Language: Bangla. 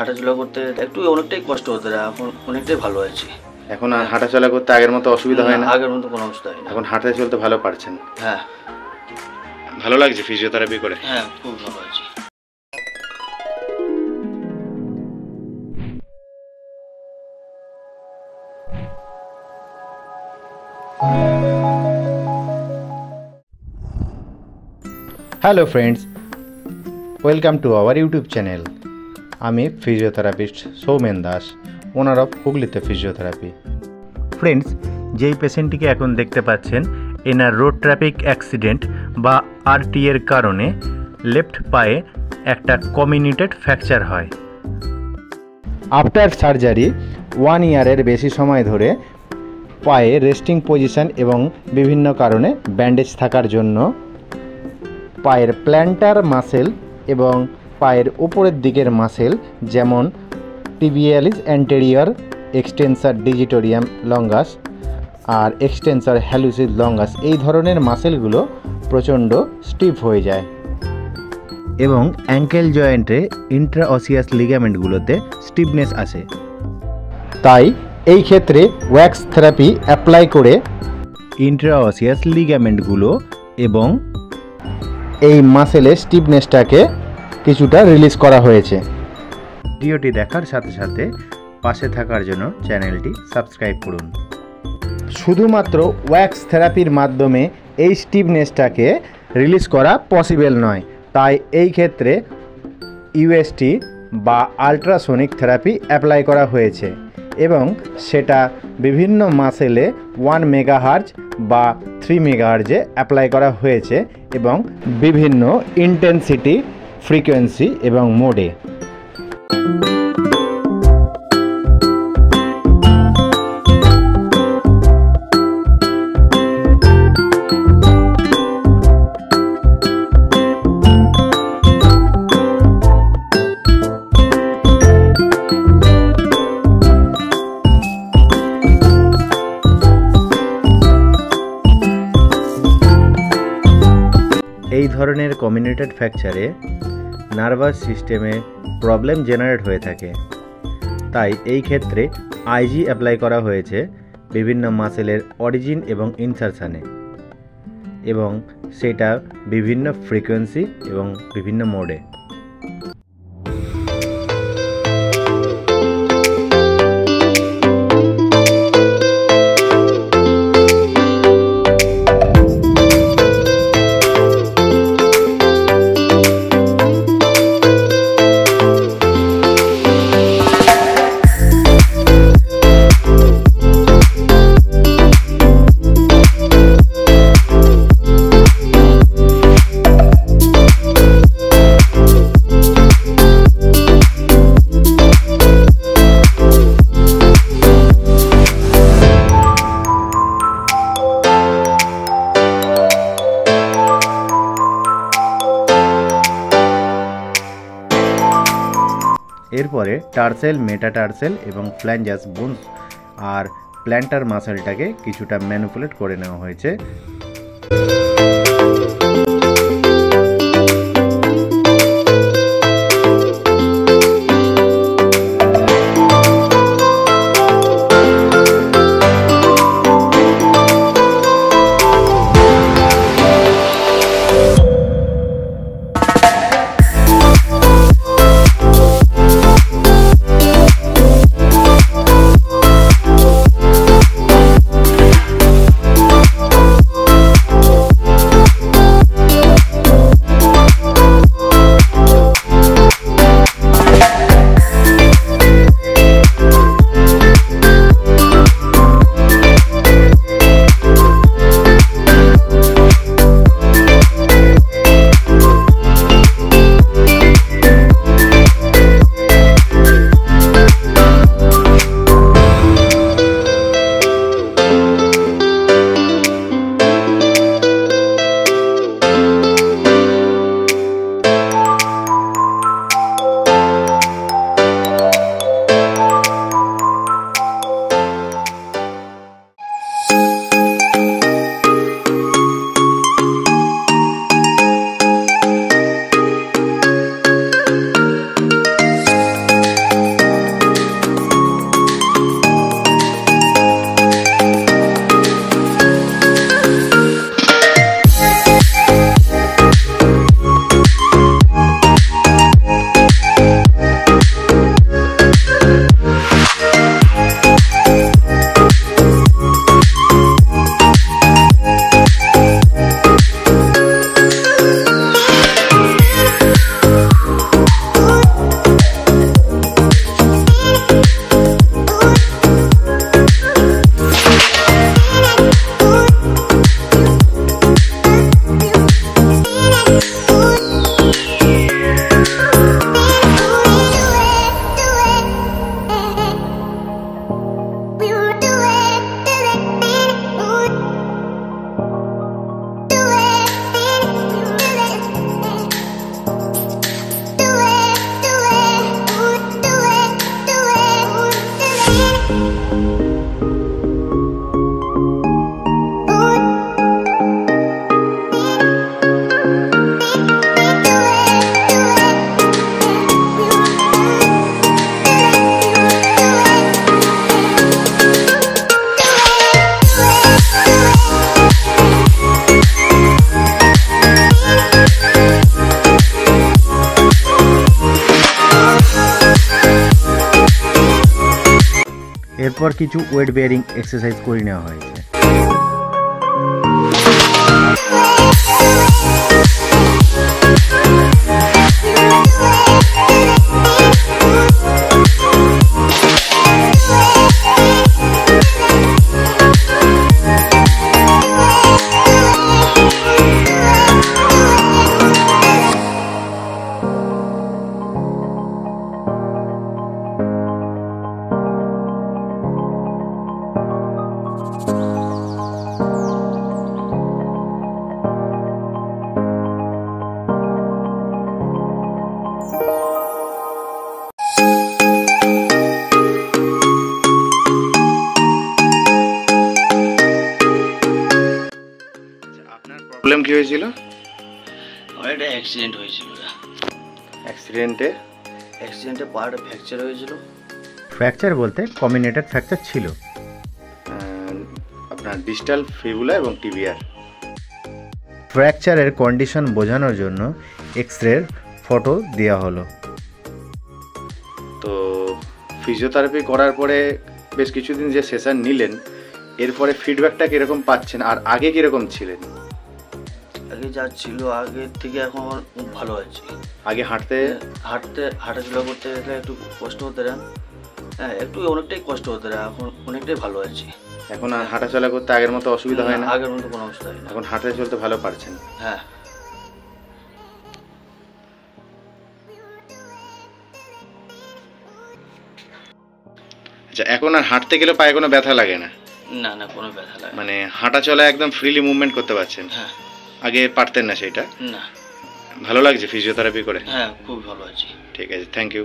হাঁটাচলা করতে একটু অনেকটাই কষ্ট হতো, এখন অনেকটাই ভালো আছি। এখন আর হাঁটাচলা করতে আগের মতো অসুবিধা হয় না? আগের মতো কোনো অবস্থা হয় না, এখন হাঁটতে চলতে ভালো পারছেন? হ্যাঁ। ভালো লাগছে ফিজিওথেরাপি করে? হ্যাঁ, খুব ভালো আছি। Hello friends, welcome to our YouTube channel. আমি physiotherapist Soumen Das, owner of হুগলিতে ফিজিওথেরাপি। ফ্রেন্ডস, যেই পেশেন্টটিকে এখন দেখতে পাচ্ছেন, এনার রোড ট্রাফিক অ্যাক্সিডেন্ট বা আরটি এর কারণে লেফট পায়ে একটা কমিউনিটেড ফ্র্যাকচার হয়। আফটার সার্জারি 1 ইয়ারের বেশি সময় ধরে পায়ে রেস্টিং পজিশন এবং বিভিন্ন কারণে ব্যান্ডেজ থাকার জন্য পায়ের প্ল্যান্টার মাসেল এবং পায়ের উপরের দিকের মাসেল যেমন টিবিয়ালিস অ্যান্টেরিয়র এক্সটেন্সার ডিজিটোরিয়াম লঙ্গাস আর এক্সটেন্সার হ্যালুসিস লঙ্গাস, এই ধরনের মাসেলগুলো প্রচণ্ড স্টিফ হয়ে যায় এবং অ্যাঙ্কেল জয়েন্টে ইন্ট্রাঅসিয়াস লিগামেন্টগুলোতে স্টিফনেস আসে। তাই এই ক্ষেত্রে ওয়্যাক্স থেরাপি অ্যাপ্লাই করে ইন্ট্রাঅসিয়াস লিগামেন্টগুলো এবং এই মাসেলের স্টিফনেসটাকে কিছুটা রিলিজ করা হয়েছে। ভিডিওটি দেখার সাথে সাথে পাশে থাকার জন্য চ্যানেলটি সাবস্ক্রাইব করুন। শুধুমাত্র ওয়্যাক্স থেরাপির মাধ্যমে এই স্টিফনেসটাকে রিলিজ করা পসিবল নয়, তাই এই ক্ষেত্রে ইউএসটি বা আলট্রাসোনিক থেরাপি অ্যাপ্লাই করা হয়েছে এবং সেটা বিভিন্ন মাসেলে 1 মেগাহার্জ বা 3 মেগাহার্জে অ্যাপ্লাই করা হয়েছে এবং বিভিন্ন ইন্টেন্সিটি, ফ্রিকোয়েন্সি এবং মোডে। এই ধরনের কমিউনিটেড ফ্র্যাকচারে নার্ভাস সিস্টেমে প্রবলেম জেনারেট হয়ে থাকে, তাই এই ক্ষেত্রে আইজি অ্যাপ্লাই করা হয়েছে বিভিন্ন মাসেলের অরিজিন এবং ইনসারশানে এবং সেটা বিভিন্ন ফ্রিকোয়েন্সি এবং বিভিন্ন মোডে। এরপরে টার্সেল, মেটাটার্সেল এবং ফ্ল্যাঞ্জাস বোনস আর প্ল্যান্টার মাসেলটাকে কিছুটা ম্যানিপুলেট করে নেওয়া হয়েছে। এরপর কিছু ওয়েট বেয়ারিং এক্সারসাইজ করে নেওয়া হয়েছে। প্রবলেম কি হয়েছিল? আমার একটা অ্যাক্সিডেন্ট হয়েছিল। অ্যাক্সিডেন্টে পাটা ফ্র্যাকচার হয়েছিল। ফ্র্যাকচার বলতে কমিউনেটেড ফ্র্যাকচার ছিল আপনার ডিস্টাল ফিবুলা এবং টিবিয়ার। ফ্র্যাকচারের কন্ডিশন বোঝানোর জন্য এক্স-রের ফটো দেওয়া হলো। তো ফিজিওথেরাপি করার পরে বেশ কিছুদিন যে সেশন নিলেন, এরপরে ফিডব্যাকটা কীরকম পাচ্ছেন আর আগে কীরকম ছিলেন? আগে যা ছিল আগের থেকে এখন ভালো আছি। আগে হাঁটাচলা করতে গেলে একটু কষ্ট হতে না, হ্যাঁ একটু অনেকটাই কষ্ট হতে না, এখন অনেকটাই ভালো আছি। এখন আর হাঁটাচলা করতে আগের মতো অসুবিধা হয় না? আগের মতো কোনো অসুবিধা হয় না, এখন হাঁটতে চলতে ভালো পারছেন? হ্যাঁ। আচ্ছা, এখন আর হাঁটতে গেলে পায়ে কোনো ব্যথা লাগে না? না না, কোনো ব্যথা লাগে না। মানে হাঁটাচলা একদম ফ্রিলি মুভমেন্ট করতে পারছেন? হ্যাঁ। আগে পারতেন না সেটা? না। ভালো লাগছে ফিজিওথেরাপি করে? হ্যাঁ, খুব ভালো আছি। ঠিক আছে, থ্যাংক ইউ।